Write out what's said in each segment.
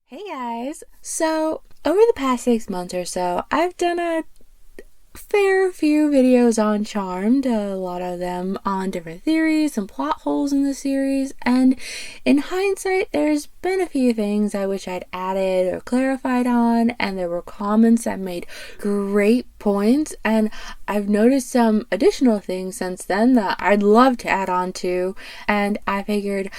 Hey guys! So, over the past 6 months or so, I've done a fair few videos on Charmed, a lot of them on different theories and plot holes in the series, and in hindsight, there's been a few things I wish I'd added or clarified on, and there were comments that made great points, and I've noticed some additional things since then that I'd love to add on to, and I figured,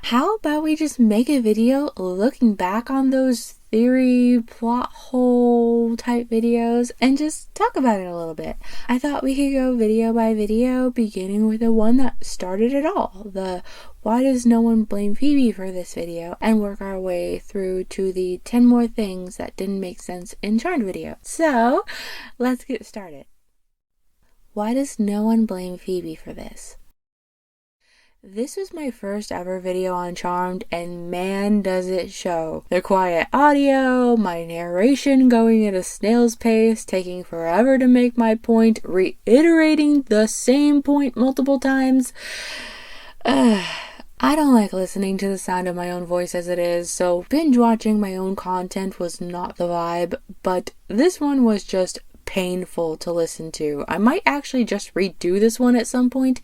how about we just make a video looking back on those theory, plot hole type videos and just talk about it a little bit. I thought we could go video by video, beginning with the one that started it all, the why does no one blame Phoebe for this video, and work our way through to the 10 more things that didn't make sense in Charmed video. So, let's get started. Why does no one blame Phoebe for this? This was my first ever video on Charmed, and man does it show. The quiet audio, my narration going at a snail's pace, taking forever to make my point, reiterating the same point multiple times. I don't like listening to the sound of my own voice as it is, so binge watching my own content was not the vibe, but this one was just painful to listen to. I might actually just redo this one at some point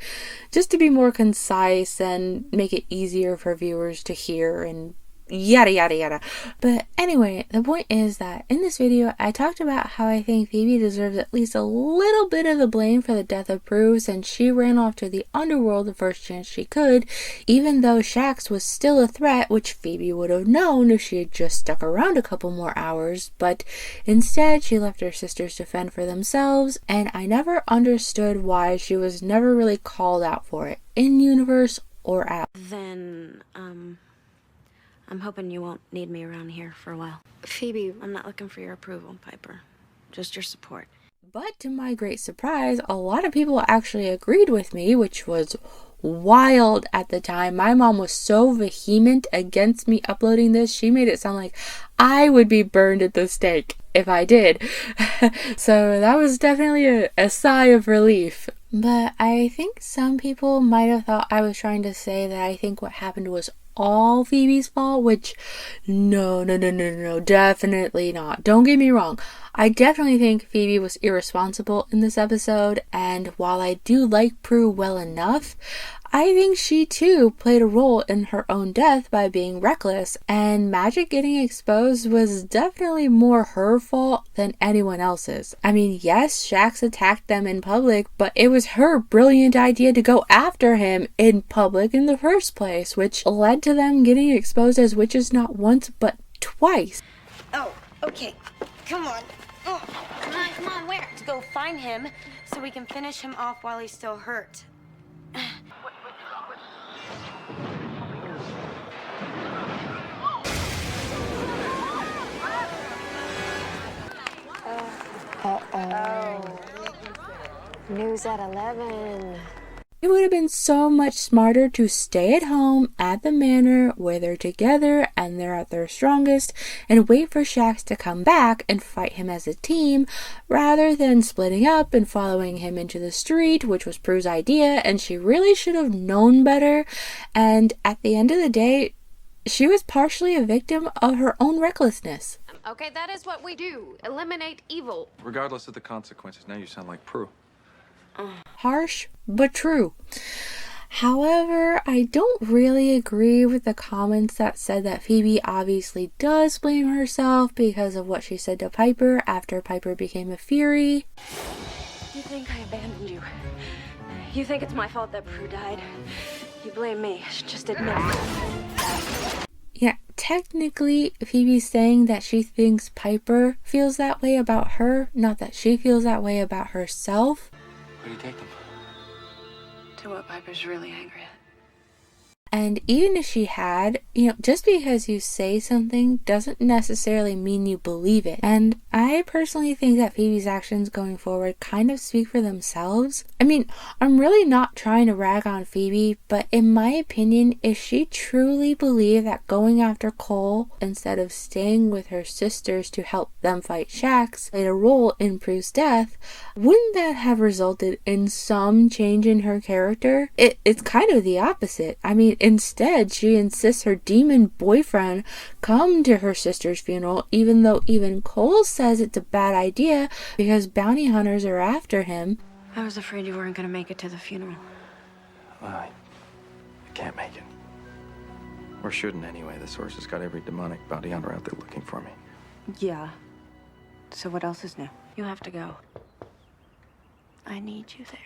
just to be more concise and make it easier for viewers to hear and yada yada yada. But anyway, the point is that in this video I talked about how I think Phoebe deserves at least a little bit of the blame for the death of Prue, since she ran off to the underworld the first chance she could, even though Shax was still a threat, which Phoebe would have known if she had just stuck around a couple more hours, but instead she left her sisters to fend for themselves, and I never understood why she was never really called out for it, in universe or out. Then, I'm hoping you won't need me around here for a while. Phoebe, I'm not looking for your approval, Piper. Just your support. But to my great surprise, a lot of people actually agreed with me, which was wild at the time. My mom was so vehement against me uploading this, she made it sound like I would be burned at the stake if I did. So that was definitely a sigh of relief. But I think some people might have thought I was trying to say that I think what happened was all Phoebe's fault, which no, definitely not. Don't get me wrong. I definitely think Phoebe was irresponsible in this episode, and while I do like Prue well enough, I think she too played a role in her own death by being reckless, and Magic getting exposed was definitely more her fault than anyone else's. I mean, yes, Shax attacked them in public, but it was her brilliant idea to go after him in public in the first place, which led to them getting exposed as witches not once but twice. Oh, okay. Come on. Oh, come on, where? To go find him so we can finish him off while he's still hurt. News at 11. It would have been so much smarter to stay at home at the manor where they're together and they're at their strongest and wait for Shax to come back and fight him as a team, rather than splitting up and following him into the street, which was Prue's idea, and she really should have known better. And at the end of the day, she was partially a victim of her own recklessness. Okay, that is what we do. Eliminate evil. Regardless of the consequences, now you sound like Prue. Harsh, but true. However, I don't really agree with the comments that said that Phoebe obviously does blame herself because of what she said to Piper after Piper became a Fury. You think I abandoned you? You think it's my fault that Prue died? You blame me. Just admit it. Yeah, technically, Phoebe's saying that she thinks Piper feels that way about her, not that she feels that way about herself. Where do you take them? To what Piper's really angry at. And even if she had, just because you say something doesn't necessarily mean you believe it. And I personally think that Phoebe's actions going forward kind of speak for themselves. I mean, I'm really not trying to rag on Phoebe, but in my opinion, if she truly believed that going after Cole instead of staying with her sisters to help them fight Shax played a role in Prue's death, wouldn't that have resulted in some change in her character? It's kind of the opposite. I mean, Instead, she insists her demon boyfriend come to her sister's funeral, even though even Cole says it's a bad idea because bounty hunters are after him. I was afraid you weren't gonna make it to the funeral. Well, I can't make it. Or shouldn't anyway. The source has got every demonic bounty hunter out there looking for me. Yeah. So what else is new? You have to go. I need you there.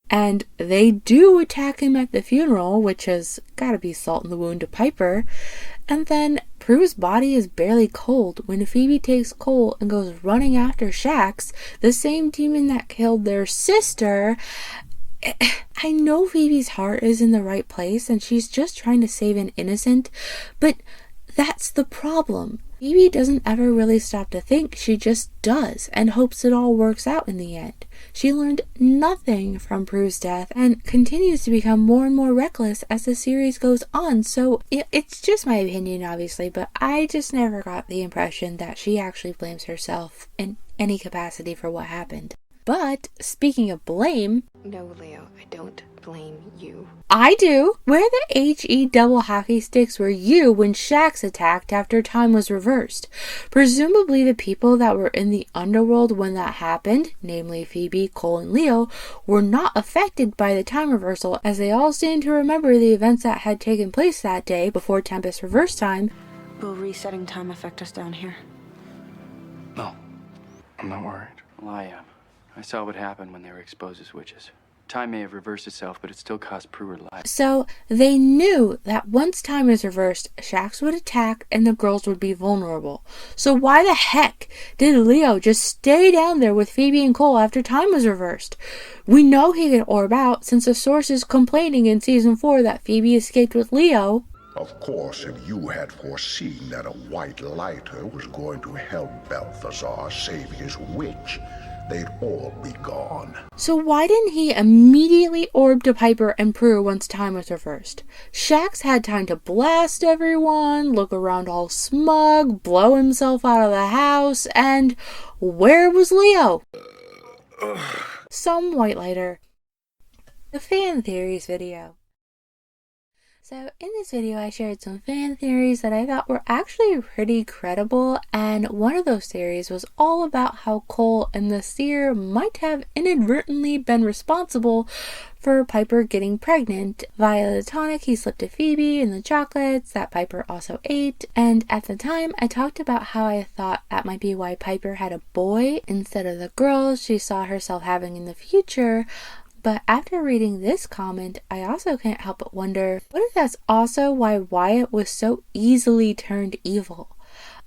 And they do attack him at the funeral, which has gotta be salt in the wound to Piper. And then Prue's body is barely cold when Phoebe takes Cole and goes running after Shax, the same demon that killed their sister. I know Phoebe's heart is in the right place and she's just trying to save an innocent, but that's the problem. Phoebe doesn't ever really stop to think, she just does and hopes it all works out in the end. She learned nothing from Prue's death and continues to become more and more reckless as the series goes on, so it's just my opinion obviously, but I just never got the impression that she actually blames herself in any capacity for what happened. But speaking of blame... No, Leo, I don't blame you. I do! Where the HE double hockey sticks were you when Shax attacked after time was reversed? Presumably the people that were in the underworld when that happened, namely Phoebe, Cole, and Leo, were not affected by the time reversal as they all seem to remember the events that had taken place that day before Tempest reversed time. Will resetting time affect us down here? No, I'm not worried. Well, I saw what happened when they were exposed as witches. Time may have reversed itself, but it still cost Prue her life. So they knew that once time is reversed, Shax would attack and the girls would be vulnerable. So why the heck did Leo just stay down there with Phoebe and Cole after time was reversed? We know he could orb out since the source is complaining in season 4 that Phoebe escaped with Leo. Of course, if you had foreseen that a white lighter was going to help Balthazar save his witch, they'd all be gone. So why didn't he immediately orb to Piper and Prue once time was reversed? Shax had time to blast everyone, look around all smug, blow himself out of the house, and where was Leo? Some white lighter. The fan theories video. So in this video I shared some fan theories that I thought were actually pretty credible, and one of those theories was all about how Cole and the seer might have inadvertently been responsible for Piper getting pregnant. Via the tonic he slipped to Phoebe and the chocolates that Piper also ate, and at the time I talked about how I thought that might be why Piper had a boy instead of the girls she saw herself having in the future. But after reading this comment, I also can't help but wonder, what if that's also why Wyatt was so easily turned evil?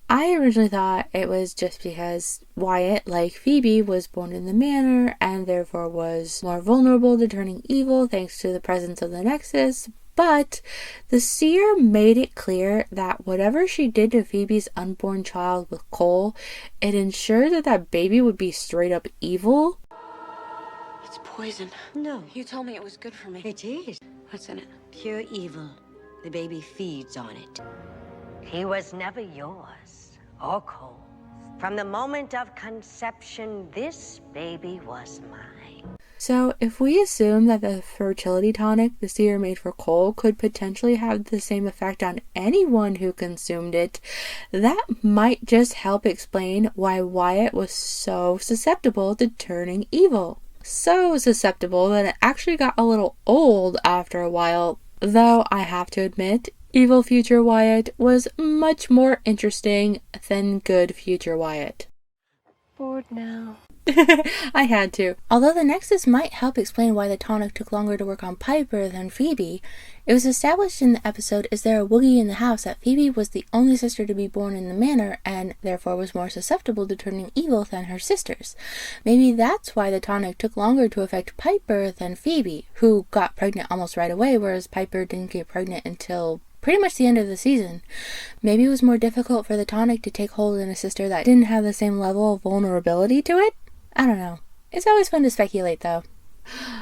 I originally thought it was just because Wyatt, like Phoebe, was born in the manor and therefore was more vulnerable to turning evil thanks to the presence of the Nexus, but the seer made it clear that whatever she did to Phoebe's unborn child with Cole, it ensured that that baby would be straight up evil. It's poison. No, You told me it was good for me. it is What's in it? pure evil. The baby feeds on it. He was never yours or Cole's. From the moment of conception, this baby was mine. So if we assume that the fertility tonic the seer made for Cole could potentially have the same effect on anyone who consumed it, that might just help explain why Wyatt was so susceptible to turning evil. So susceptible that it actually got a little old after a while, though I have to admit, evil future Wyatt was much more interesting than good future Wyatt. Bored now. I had to. Although the Nexus might help explain why the tonic took longer to work on Piper than Phoebe, it was established in the episode Is There a Woogie in the House that Phoebe was the only sister to be born in the manor and therefore was more susceptible to turning evil than her sisters. Maybe that's why the tonic took longer to affect Piper than Phoebe, who got pregnant almost right away, whereas Piper didn't get pregnant until pretty much the end of the season. Maybe it was more difficult for the tonic to take hold in a sister that didn't have the same level of vulnerability to it? I don't know. It's always fun to speculate though.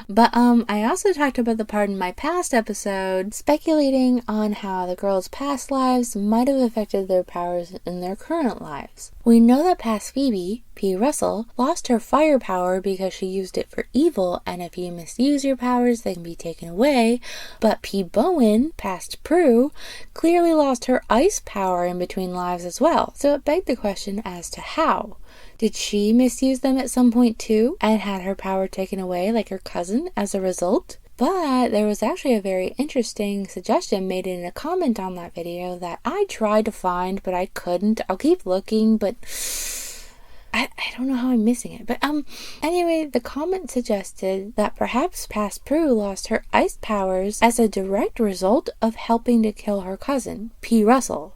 But I also talked about the part in my past episode speculating on how the girls' past lives might have affected their powers in their current lives. We know that past Phoebe, P. Russell, lost her fire power because she used it for evil, and if you misuse your powers, they can be taken away. But P. Bowen, past Prue, clearly lost her ice power in between lives as well. So it begged the question as to how. Did she misuse them at some point too, and had her power taken away like her cousin as a result? But there was actually a very interesting suggestion made in a comment on that video that I tried to find, but I couldn't. I'll keep looking, but I don't know how I'm missing it. But anyway, the comment suggested that perhaps past Prue lost her ice powers as a direct result of helping to kill her cousin, P. Russell.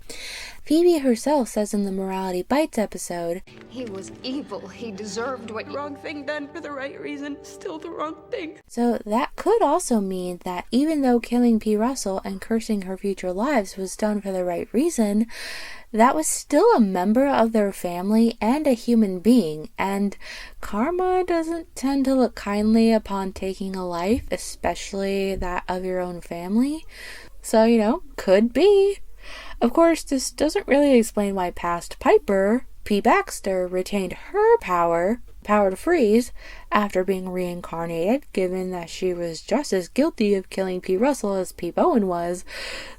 Phoebe herself says in the Morality Bites episode, He was evil. He deserved what Wrong thing done for the right reason, still the wrong thing. so that could also mean that even though killing P. Russell and cursing her future lives was done for the right reason, that was still a member of their family and a human being, and karma doesn't tend to look kindly upon taking a life, especially that of your own family. So, could be. Of course, this doesn't really explain why past Piper, P. Baxter, retained her power to freeze, after being reincarnated, given that she was just as guilty of killing P. Russell as P. Bowen was.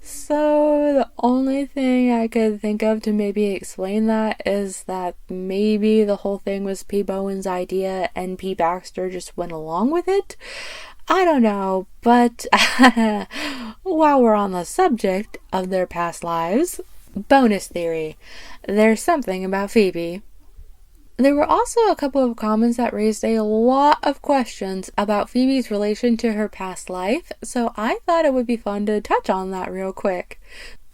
So the only thing I could think of to maybe explain that is that maybe the whole thing was P. Bowen's idea and P. Baxter just went along with it. I don't know, but while we're on the subject of their past lives, bonus theory, there's something about Phoebe. There were also a couple of comments that raised a lot of questions about Phoebe's relation to her past life, so I thought it would be fun to touch on that real quick.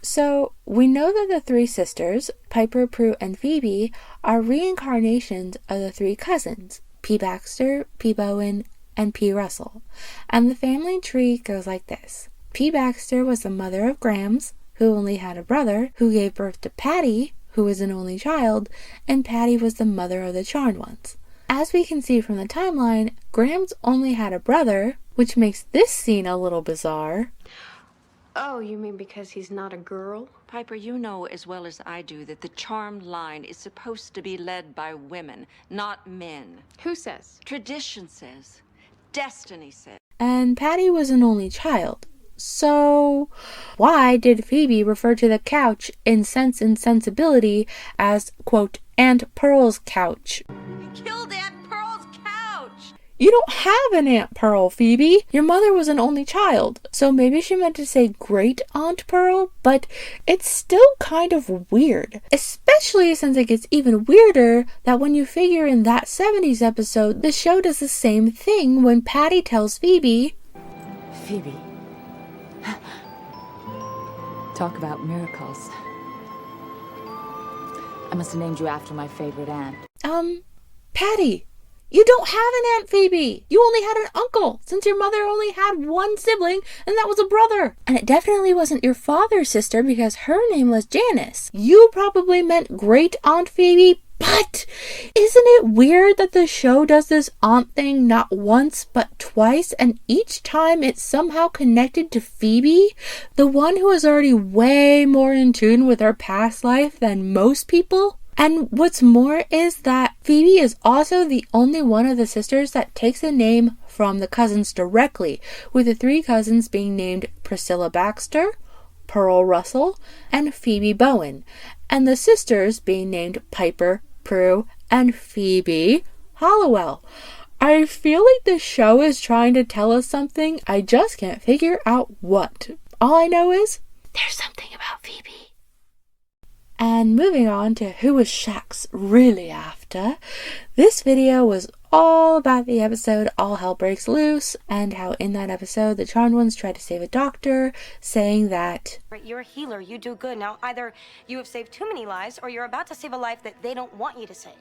So, we know that the three sisters, Piper, Prue, and Phoebe, are reincarnations of the three cousins, P. Baxter, P. Bowen, and P. Russell. And the family tree goes like this. P. Baxter was the mother of Grams, who only had a brother, who gave birth to Patty, who was an only child, and Patty was the mother of the Charmed Ones. As we can see from the timeline, Grams only had a brother, which makes this scene a little bizarre. Oh, you mean because he's not a girl? Piper, you know as well as I do that the Charmed line is supposed to be led by women, not men. Who says? Tradition says. Destiny says. And Patty was an only child. So, why did Phoebe refer to the couch in Sense and Sensibility as, quote, Aunt Pearl's couch? Killed Aunt Pearl's couch! You don't have an Aunt Pearl, Phoebe. Your mother was an only child. So maybe she meant to say Great Aunt Pearl, but it's still kind of weird. Especially since it gets even weirder that when you figure in that 70s episode, the show does the same thing when Patty tells Phoebe, Phoebe, talk about miracles. I must have named you after my favorite aunt. Patty, you don't have an Aunt Phoebe. You only had an uncle, since your mother only had one sibling, and that was a brother. And it definitely wasn't your father's sister because her name was Janice. You probably meant Great Aunt Phoebe, but isn't it weird that the show does this aunt thing not once but twice, and each time it's somehow connected to Phoebe, the one who is already way more in tune with her past life than most people? And what's more is that Phoebe is also the only one of the sisters that takes a name from the cousins directly, with the three cousins being named Priscilla Baxter, Pearl Russell, and Phoebe Bowen, and the sisters being named Piper, Prue, and Phoebe Hollowell. I feel like the show is trying to tell us something, I just can't figure out what. All I know is, there's something about Phoebe. And moving on to who was Shax really after, this video was all about the episode All Hell Breaks Loose, and how in that episode the Charmed Ones tried to save a doctor, saying that, You're a healer, you do good. Now either you have saved too many lives, or you're about to save a life that they don't want you to save.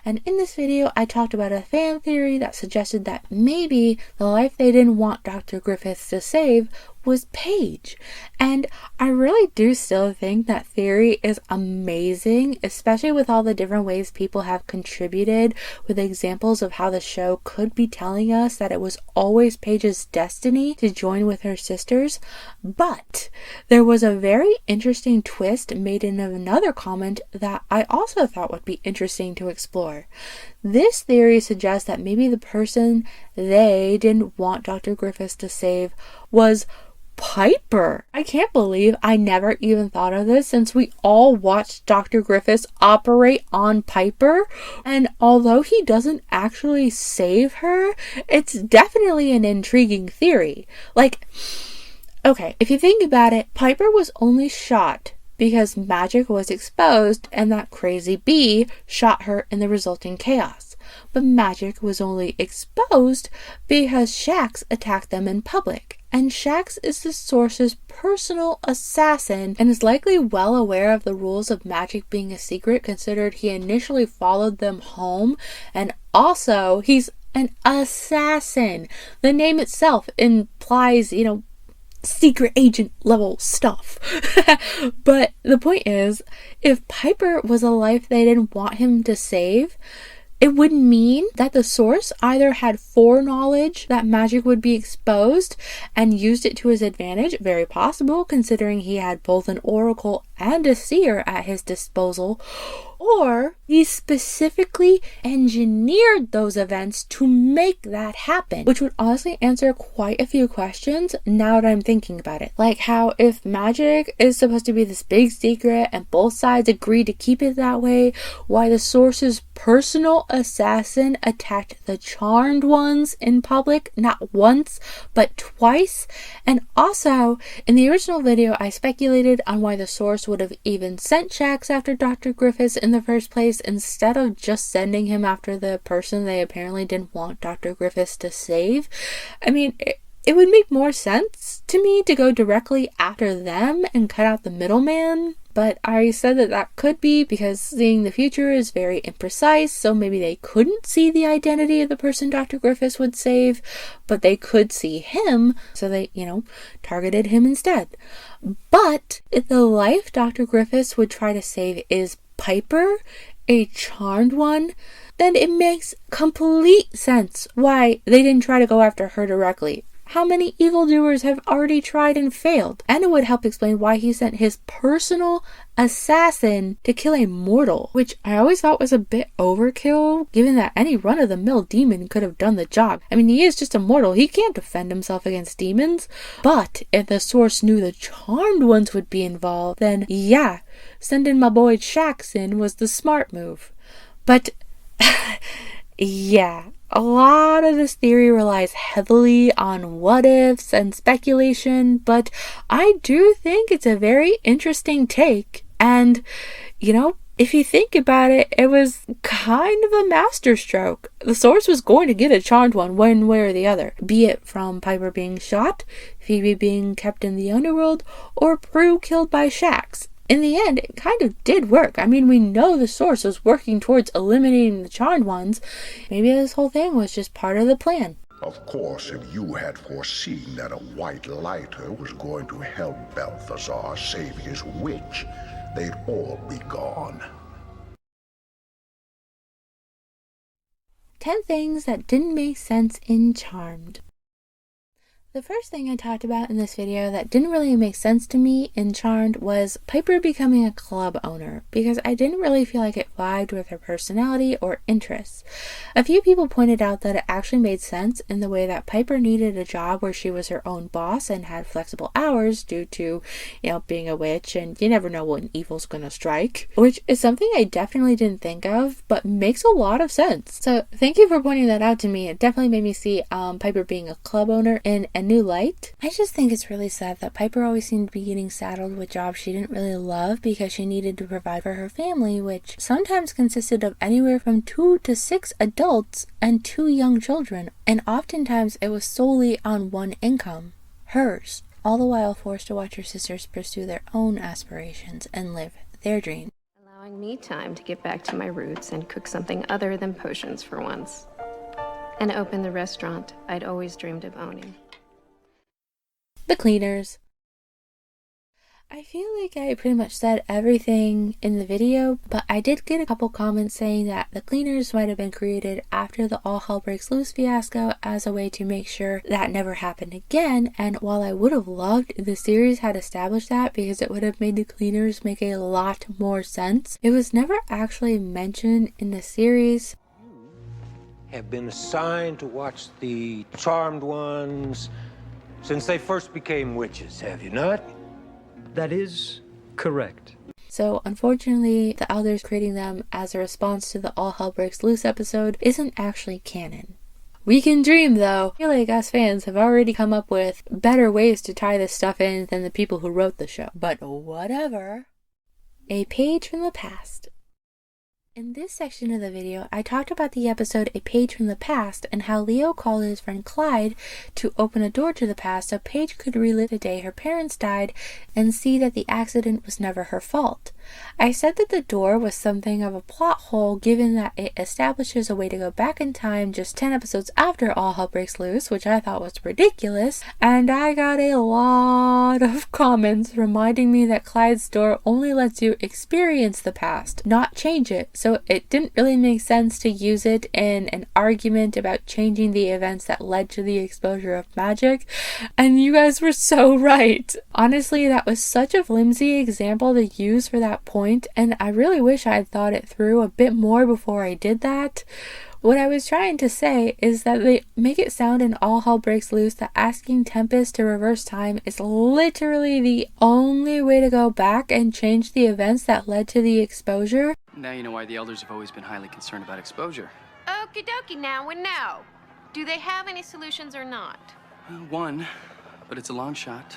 And in this video, I talked about a fan theory that suggested that maybe the life they didn't want Dr. Griffiths to save was Paige. And I really do still think that theory is amazing, especially with all the different ways people have contributed with examples of how the show could be telling us that it was always Paige's destiny to join with her sisters. But there was a very interesting twist made in another comment that I also thought would be interesting to explore. This theory suggests that maybe the person they didn't want Dr. Griffiths to save was Piper. I can't believe I never even thought of this, since we all watched Dr. Griffiths operate on Piper. And although he doesn't actually save her, it's definitely an intriguing theory. Like, okay, if you think about it, Piper was only shot because magic was exposed and that crazy bee shot her in the resulting chaos. But magic was only exposed because Shax attacked them in public. And Shax is the Source's personal assassin and is likely well aware of the rules of magic being a secret, considered he initially followed them home. And also, he's an assassin. The name itself implies, secret agent level stuff. But the point is, if Piper was a life they didn't want him to save, it would mean that the Source either had foreknowledge that magic would be exposed and used it to his advantage, very possible considering he had both an oracle and a seer at his disposal, or he specifically engineered those events to make that happen, which would honestly answer quite a few questions now that I'm thinking about it. Like how if magic is supposed to be this big secret and both sides agreed to keep it that way, why the Source's personal assassin attacked the Charmed ones in public not once but twice. And also, in the original video I speculated on why the Source would have even sent Shax after Dr. Griffiths in the first place instead of just sending him after the person they apparently didn't want Dr. Griffiths to save. I mean, it would make more sense to me to go directly after them and cut out the middleman. But I said that could be because seeing the future is very imprecise, so maybe they couldn't see the identity of the person Dr. Griffiths would save, but they could see him, so they, targeted him instead. But if the life Dr. Griffiths would try to save is Piper, a Charmed one, then it makes complete sense why they didn't try to go after her directly. How many evildoers have already tried and failed? And it would help explain why he sent his personal assassin to kill a mortal, which I always thought was a bit overkill, given that any run-of-the-mill demon could have done the job. I mean, he is just a mortal. He can't defend himself against demons. But if the Source knew the Charmed ones would be involved, then yeah, sending my boy Shax in was the smart move. But yeah, a lot of this theory relies heavily on what ifs and speculation, but I do think it's a very interesting take. And, if you think about it, it was kind of a masterstroke. The Source was going to get a Charmed one way or the other, be it from Piper being shot, Phoebe being kept in the underworld, or Prue killed by Shax. In the end, it kind of did work. I mean, we know the Source was working towards eliminating the Charmed ones. Maybe this whole thing was just part of the plan. Of course, if you had foreseen that a white lighter was going to help Balthazar save his witch, they'd all be gone. 10 things that didn't make sense in Charmed. The first thing I talked about in this video that didn't really make sense to me in Charmed was Piper becoming a club owner, because I didn't really feel like it vibed with her personality or interests. A few people pointed out that it actually made sense in the way that Piper needed a job where she was her own boss and had flexible hours due to, being a witch, and you never know when evil's gonna strike, which is something I definitely didn't think of, but makes a lot of sense. So thank you for pointing that out to me. It definitely made me see Piper being a club owner in a new light. I just think it's really sad that Piper always seemed to be getting saddled with jobs she didn't really love because she needed to provide for her family, which sometimes consisted of anywhere from 2 to 6 adults and 2 young children, and oftentimes it was solely on one income, hers, all the while forced to watch her sisters pursue their own aspirations and live their dreams. Allowing me time to get back to my roots and cook something other than potions for once. And open the restaurant I'd always dreamed of owning. The cleaners. I feel like I pretty much said everything in the video, but I did get a couple comments saying that the cleaners might have been created after the All Hell Breaks Loose fiasco as a way to make sure that never happened again. And while I would have loved if the series had established that, because it would have made the cleaners make a lot more sense, it was never actually mentioned in the series. Have been assigned to watch the Charmed Ones since they first became witches, have you not? That is correct. So unfortunately, the elders creating them as a response to the All Hell Breaks Loose episode isn't actually canon. We can dream though. I feel like us fans have already come up with better ways to tie this stuff in than the people who wrote the show. But whatever. A page from the past. In this section of the video, I talked about the episode A Page from the Past and how Leo called his friend Clyde to open a door to the past so Paige could relive the day her parents died and see that the accident was never her fault. I said that the door was something of a plot hole given that it establishes a way to go back in time just 10 episodes after All Hell Breaks Loose, which I thought was ridiculous, and I got a lot of comments reminding me that Clyde's door only lets you experience the past, not change it. So it didn't really make sense to use it in an argument about changing the events that led to the exposure of magic. And you guys were so right. Honestly, that was such a flimsy example to use for that point, and I really wish I had thought it through a bit more before I did that. What I was trying to say is that they make it sound in All Hell Breaks Loose that asking Tempest to reverse time is literally the only way to go back and change the events that led to the exposure. Now you know why the elders have always been highly concerned about exposure. Okie dokie, now we know. Do they have any solutions or not? One, but it's a long shot.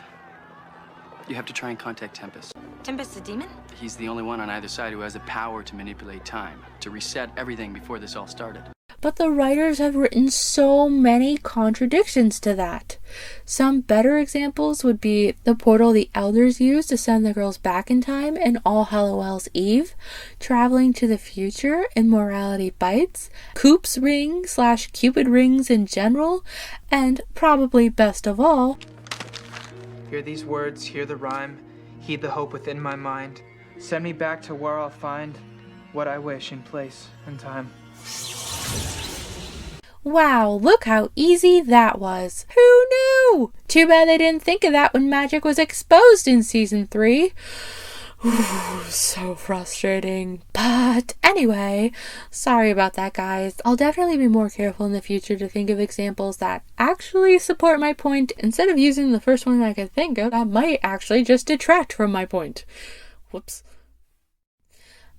You have to try and contact Tempest. Tempest the demon? He's the only one on either side who has the power to manipulate time, to reset everything before this all started. But the writers have written so many contradictions to that. Some better examples would be the portal the elders used to send the girls back in time in All Hallowell's Eve, traveling to the future in Morality Bites, Coop's ring / Cupid rings in general, and probably best of all, hear these words, hear the rhyme, heed the hope within my mind. Send me back to where I'll find what I wish in place and time. Wow, look how easy that was. Who knew? Too bad they didn't think of that when magic was exposed in season 3. Ooh, so frustrating. But anyway, sorry about that, guys. I'll definitely be more careful in the future to think of examples that actually support my point instead of using the first one I could think of that might actually just detract from my point. Whoops.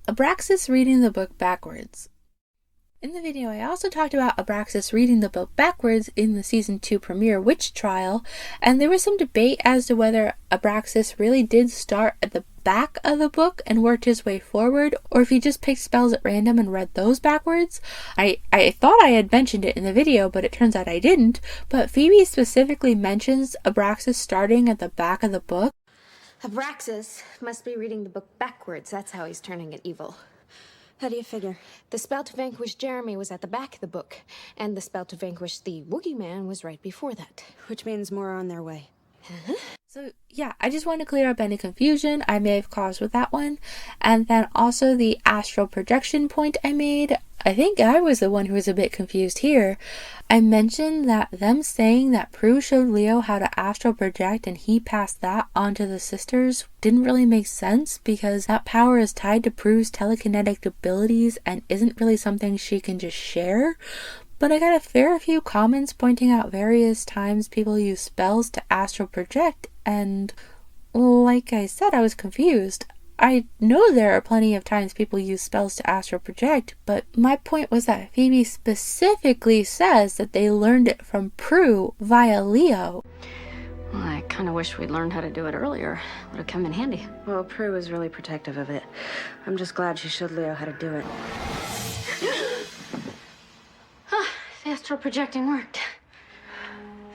Abraxas reading the book backwards. In the video, I also talked about Abraxas reading the book backwards in the season 2 premiere witch trial, and there was some debate as to whether Abraxas really did start at the back of the book and worked his way forward, or if he just picked spells at random and read those backwards. I thought I had mentioned it in the video, but it turns out I didn't. But Phoebe specifically mentions Abraxas starting at the back of the book. Abraxas must be reading the book backwards. That's how he's turning it evil. How do you figure? The spell to vanquish Jeremy was at the back of the book, and the spell to vanquish the Woogie Man was right before that. Which means more are on their way. So yeah, I just want to clear up any confusion I may have caused with that one. And then also the astral projection point I made. I think I was the one who was a bit confused here. I mentioned that them saying that Prue showed Leo how to astral project and he passed that on to the sisters didn't really make sense because that power is tied to Prue's telekinetic abilities and isn't really something she can just share. But I got a fair few comments pointing out various times people use spells to astral project, and like I said, I was confused. I know there are plenty of times people use spells to astral project, but my point was that Phoebe specifically says that they learned it from Prue via Leo. Well, I kind of wish we'd learned how to do it earlier. Would have come in handy. Well, Prue was really protective of it. I'm just glad she showed Leo how to do it. Astral projecting worked.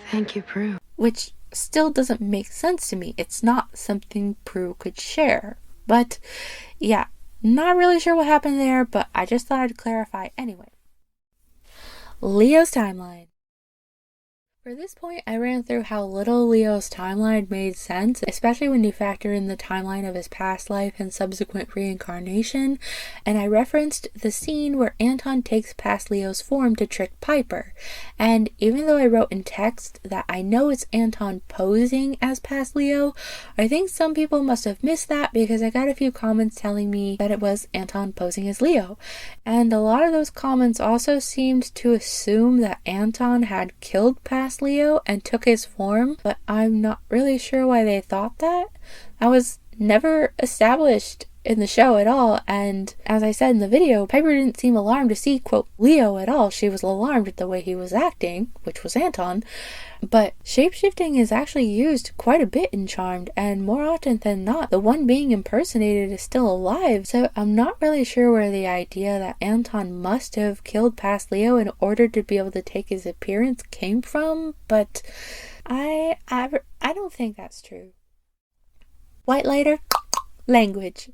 Thank you, Prue. Which still doesn't make sense to me. It's not something Prue could share. But yeah, not really sure what happened there, but I just thought I'd clarify anyway. Leo's timeline. For this point, I ran through how little Leo's timeline made sense, especially when you factor in the timeline of his past life and subsequent reincarnation, and I referenced the scene where Anton takes past Leo's form to trick Piper. And even though I wrote in text that I know it's Anton posing as past Leo, I think some people must have missed that because I got a few comments telling me that it was Anton posing as Leo. And a lot of those comments also seemed to assume that Anton had killed past Leo and took his form, but I'm not really sure why they thought that. That was never established in the show at all, and as I said in the video, Piper didn't seem alarmed to see, quote, Leo at all. She was alarmed at the way he was acting, which was Anton. But shapeshifting is actually used quite a bit in Charmed, and more often than not, the one being impersonated is still alive, so I'm not really sure where the idea that Anton must have killed past Leo in order to be able to take his appearance came from, but I don't think that's true. White lighter, language.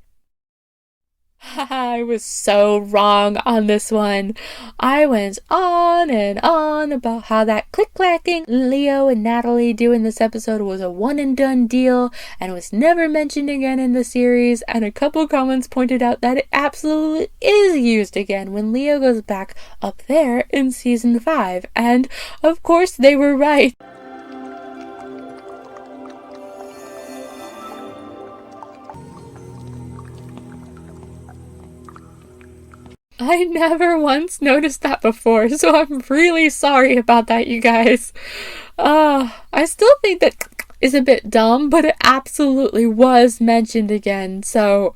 I was so wrong on this one. I went on and on about how that click-clacking Leo and Natalie do in this episode was a one-and-done deal and was never mentioned again in the series, and a couple comments pointed out that it absolutely is used again when Leo goes back up there in season 5, and of course they were right. I never once noticed that before, so I'm really sorry about that, you guys. I still think that is a bit dumb, but it absolutely was mentioned again, so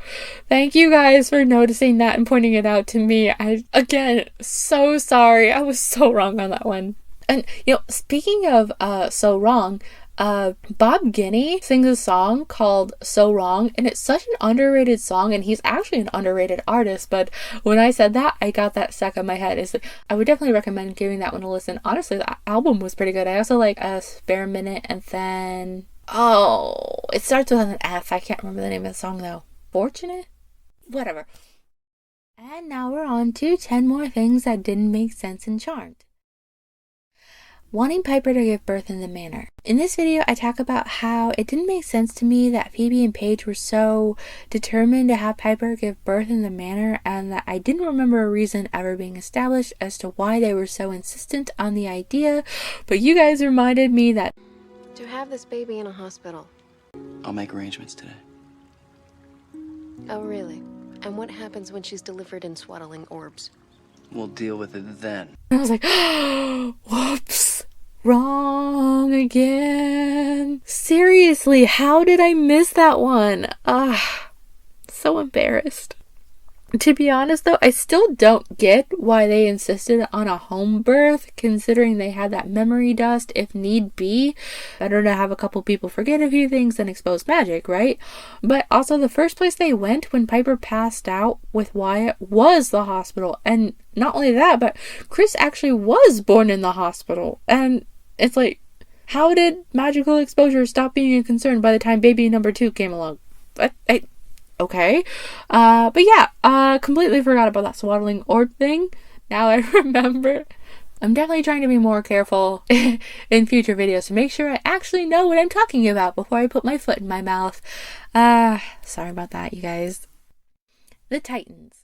thank you guys for noticing that and pointing it out to me. Again, so sorry. I was so wrong on that one. And, speaking of so wrong, Bob Guinea sings a song called So Wrong, and it's such an underrated song, and he's actually an underrated artist, but when I said that, I got that stuck in my head. I would definitely recommend giving that one a listen. Honestly, the album was pretty good. I also like A Spare Minute, and then, it starts with an F. I can't remember the name of the song, though. Fortunate? Whatever. And now we're on to 10 more things that didn't make sense in Charmed. Wanting Piper to give birth in the manor. In this video, I talk about how it didn't make sense to me that Phoebe and Paige were so determined to have Piper give birth in the manor, and that I didn't remember a reason ever being established as to why they were so insistent on the idea, but you guys reminded me that to have this baby in a hospital. I'll make arrangements today. Oh, really? And what happens when she's delivered in swaddling orbs? We'll deal with it then. I was like, whoops, wrong again. Seriously, how did I miss that one? So embarrassed. To be honest though, I still don't get why they insisted on a home birth, considering they had that memory dust if need be. Better to have a couple people forget a few things than expose magic, right? But also the first place they went when Piper passed out with Wyatt was the hospital. And not only that, but Chris actually was born in the hospital. And it's like, how did magical exposure stop being a concern by the time baby number 2 came along? Okay. But yeah, completely forgot about that swaddling orb thing. Now I remember. I'm definitely trying to be more careful in future videos to make sure I actually know what I'm talking about before I put my foot in my mouth. Sorry about that, you guys. The Titans.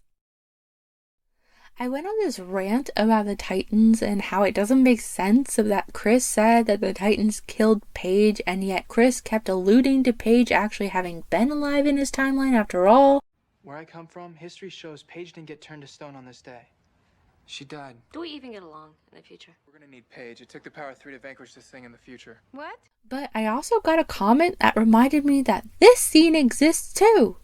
I went on this rant about the Titans and how it doesn't make sense that Chris said that the Titans killed Paige, and yet Chris kept alluding to Paige actually having been alive in his timeline after all. Where I come from, history shows Paige didn't get turned to stone on this day. She died. Do we even get along in the future? We're gonna need Paige. It took the Power 3 to vanquish this thing in the future. What? But I also got a comment that reminded me that this scene exists too.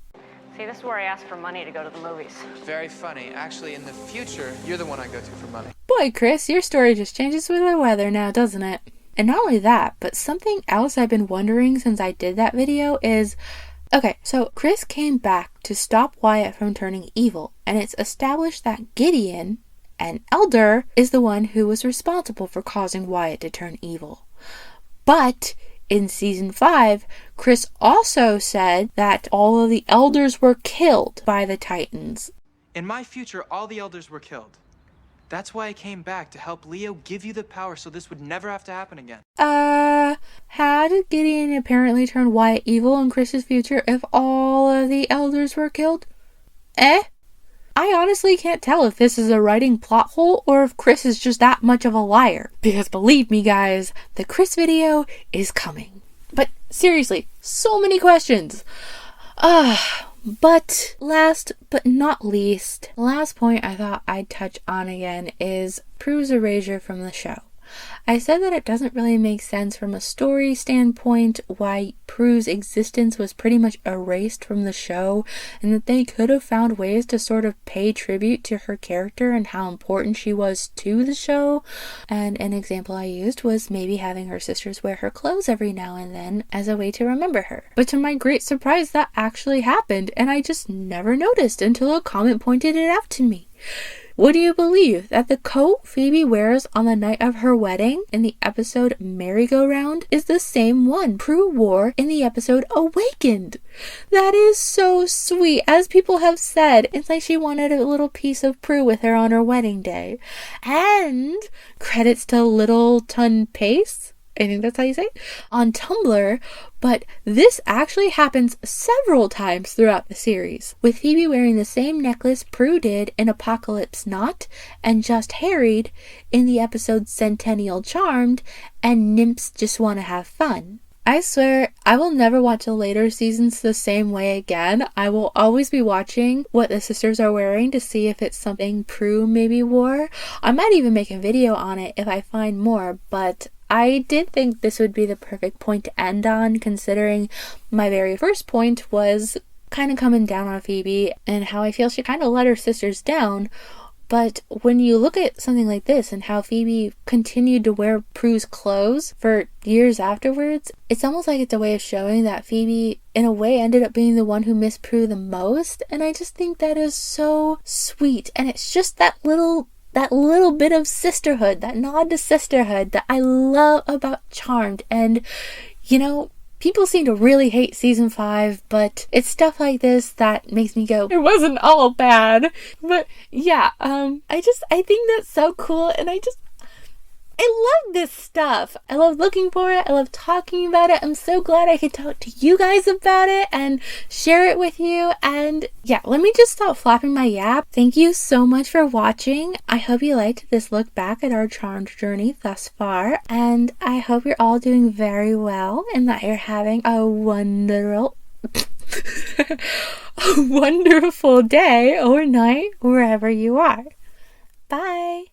See, this is where I ask for money to go to the movies. Very funny. Actually, in the future, you're the one I go to for money. Boy, Chris, your story just changes with the weather now, doesn't it? And not only that, but something else I've been wondering since I did that video is... Okay, so Chris came back to stop Wyatt from turning evil, and it's established that Gideon, an elder, is the one who was responsible for causing Wyatt to turn evil. But... in season 5, Chris also said that all of the elders were killed by the Titans. In my future, all the elders were killed. That's why I came back, to help Leo give you the power so this would never have to happen again. How did Gideon apparently turn Wyatt evil in Chris's future if all of the elders were killed? I honestly can't tell if this is a writing plot hole or if Chris is just that much of a liar. Because believe me guys, the Chris video is coming. But seriously, so many questions. But last but not least, the last point I thought I'd touch on again is Prue's erasure from the show. I said that it doesn't really make sense from a story standpoint why Prue's existence was pretty much erased from the show, and that they could have found ways to sort of pay tribute to her character and how important she was to the show. And an example I used was maybe having her sisters wear her clothes every now and then as a way to remember her. But to my great surprise, that actually happened, and I just never noticed until a comment pointed it out to me. Would you believe that the coat Phoebe wears on the night of her wedding in the episode Merry-Go-Round is the same one Prue wore in the episode Awakened? That is so sweet. As people have said, it's like she wanted a little piece of Prue with her on her wedding day. And credits to Little Ton Pace, I think that's how you say it, on Tumblr, but this actually happens several times throughout the series, with Phoebe wearing the same necklace Prue did in Apocalypse Not and Just Harried in the episode Centennial Charmed and Nymphs Just Want to Have Fun. I swear, I will never watch the later seasons the same way again. I will always be watching what the sisters are wearing to see if it's something Prue maybe wore. I might even make a video on it if I find more, but I did think this would be the perfect point to end on, considering my very first point was kind of coming down on Phoebe and how I feel she kind of let her sisters down. But when you look at something like this and how Phoebe continued to wear Prue's clothes for years afterwards, it's almost like it's a way of showing that Phoebe, in a way, ended up being the one who missed Prue the most. And I just think that is so sweet. And it's just that little bit of sisterhood, that nod to sisterhood that I love about Charmed. And, you know, people seem to really hate season 5, but it's stuff like this that makes me go, it wasn't all bad. But yeah, I think that's so cool, and I love this stuff. I love looking for it. I love talking about it. I'm so glad I could talk to you guys about it and share it with you. And yeah, let me just stop flapping my yap. Thank you so much for watching. I hope you liked this look back at our Charmed journey thus far. And I hope you're all doing very well and that you're having a wonderful day or night wherever you are. Bye.